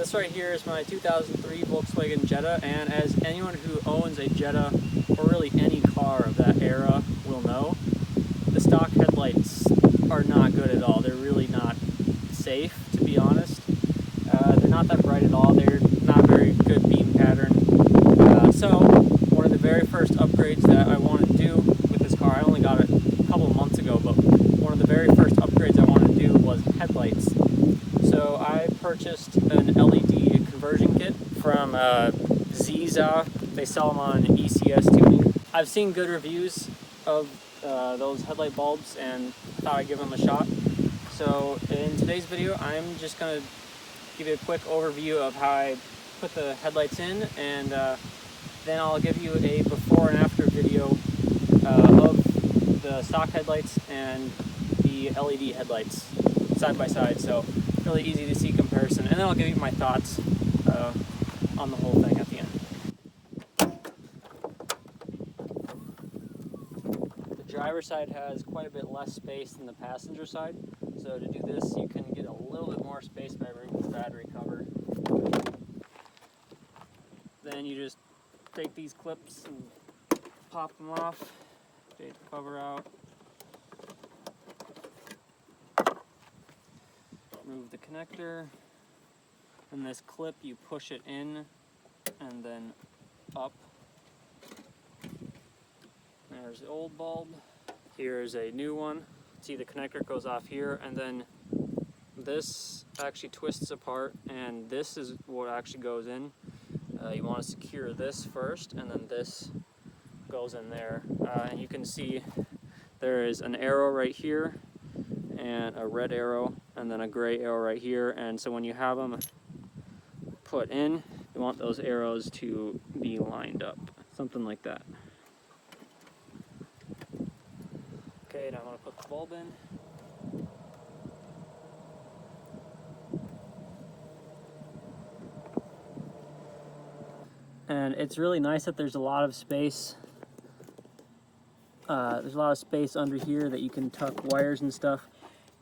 This right here is my 2003 Volkswagen Jetta, and as anyone who owns a Jetta, or really any car of that era, will know, the stock headlights are not good at all. They're really not safe, to be honest. They're not that bright at all. They're not very good beam pattern. So one of the very first upgrades that I wanted to do with this car, I only got it a couple of months ago, but one of the very first upgrades I wanted to do was headlights. So I purchased an LED conversion kit from Jetta. They sell them on ECS tuning. I've seen good reviews of those headlight bulbs and I thought I'd give them a shot. So in today's video, I'm just going to give you a quick overview of how I put the headlights in, and then I'll give you a before and after video of the stock headlights and the LED headlights side by side, so really easy to see comparison, and then I'll give you my thoughts on the whole thing at the end. The driver's side has quite a bit less space than the passenger side, so to do this you can get a little bit more space by removing the battery cover. Then you just take these clips and pop them off, take the cover out, remove the connector, and this clip you push it in and then up. There's the old bulb. Here's a new one. See, the connector goes off here, and then this actually twists apart, and this is what actually goes in. You want to secure this first, and then this goes in there. And you can see there is an arrow right here, and a red arrow, and then a gray arrow right here. And so when you have them put in, you want those arrows to be lined up, something like that. Okay, now I'm going to put the bulb in. And it's really nice that there's a lot of space. There's a lot of space under here that you can tuck wires and stuff.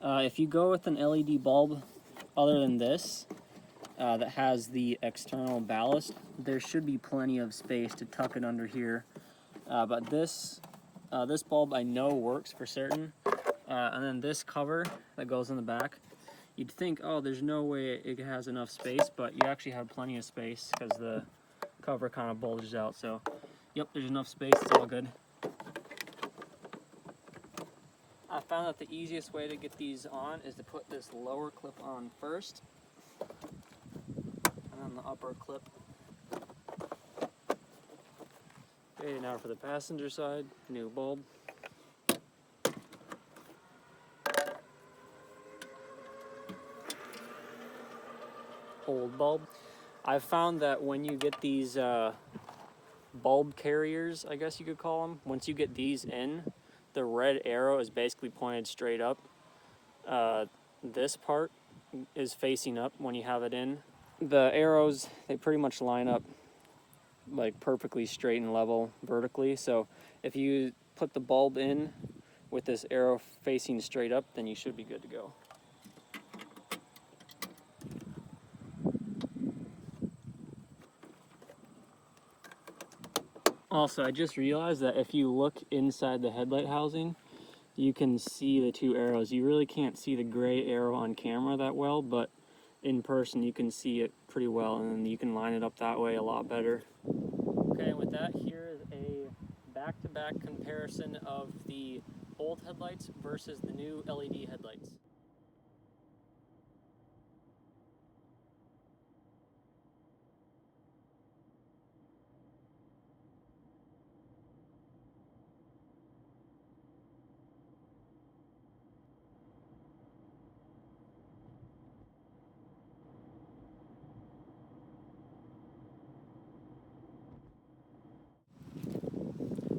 If you go with an LED bulb other than this, that has the external ballast, there should be plenty of space to tuck it under here. But this bulb I know works for certain. And then this cover that goes in the back, you'd think, oh, there's no way it has enough space, but you actually have plenty of space because the cover kind of bulges out. So yep, there's enough space, it's all good. I found that the easiest way to get these on is to put this lower clip on first, and then the upper clip. Okay, now for the passenger side, new bulb. Old bulb. I've found that when you get these bulb carriers, I guess you could call them, once you get these in, the red arrow is basically pointed straight up. This part is facing up when you have it in. The arrows, they pretty much line up like perfectly straight and level vertically, so if you put the bulb in with this arrow facing straight up, then you should be good to go. Also, I just realized that if you look inside the headlight housing, you can see the two arrows. You really can't see the gray arrow on camera that well, but in person you can see it pretty well, and you can line it up that way a lot better. Okay, and with that, here is a back-to-back comparison of the old headlights versus the new LED headlights.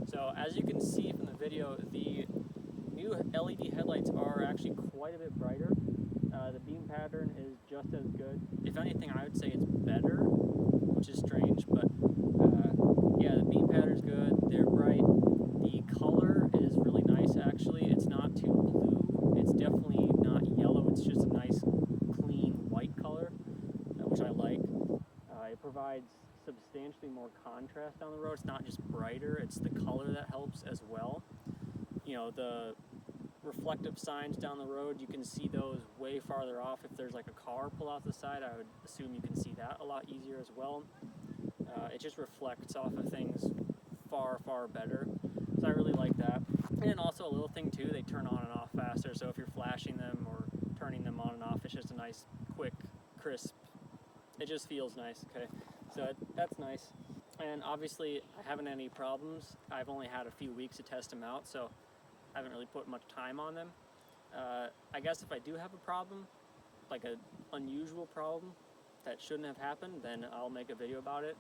So as you can see from the video, the new LED headlights are actually quite a bit brighter. The beam pattern is just as good. If anything, I would say it's better, which is strange, but yeah, the beam pattern's good. They're bright. The color is really nice, actually. It's not too blue. It's definitely not yellow. It's just a nice, clean white color, which which I like. It provides substantially more contrast on the road. It's not just brighter, it's the color that helps as well. You know, the reflective signs down the road, you can see those way farther off. If there's like a car pull off the side, I would assume you can see that a lot easier as well. It just reflects off of things far better, so I really like that. And also a little thing too, they turn on and off faster, so if you're flashing them or turning them on and off, it's just a nice, quick, crisp, it just feels nice. Okay, so that's nice. And obviously I haven't had any problems. I've only had a few weeks to test them out, so I haven't really put much time on them. I guess if I do have a problem, like an unusual problem that shouldn't have happened, then I'll make a video about it.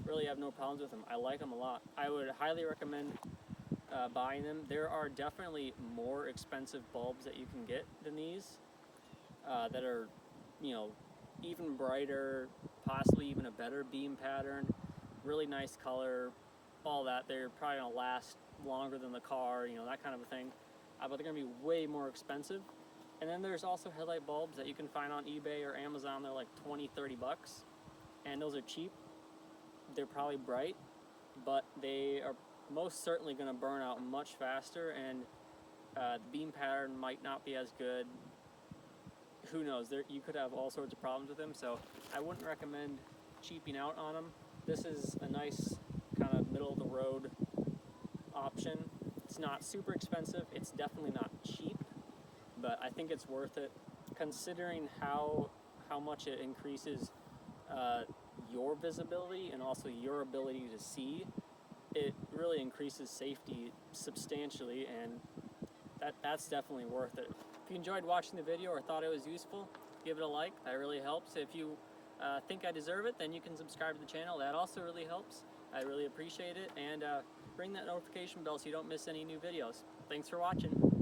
Really have no problems with them. I like them a lot. I would highly recommend buying them. There are definitely more expensive bulbs that you can get than these that are, you know, even brighter, possibly even a better beam pattern, really nice color, all that. They're probably gonna last longer than the car, you know, that kind of a thing. But they're gonna be way more expensive. And then there's also headlight bulbs that you can find on eBay or Amazon. They're like 20-30 bucks, and those are cheap. They're probably bright, but they are most certainly going to burn out much faster, and the beam pattern might not be as good. Who knows? You could have all sorts of problems with them, so I wouldn't recommend cheaping out on them. This is a nice kind of middle of the road option. It's not super expensive. It's definitely not cheap, but I think it's worth it considering how much it increases your visibility and also your ability to see. It really increases safety substantially, and that's definitely worth it. If you enjoyed watching the video or thought it was useful, give it a like. That really helps. If you think I deserve it, then you can subscribe to the channel. That also really helps. I really appreciate it, and ring that notification bell so you don't miss any new videos. Thanks for watching.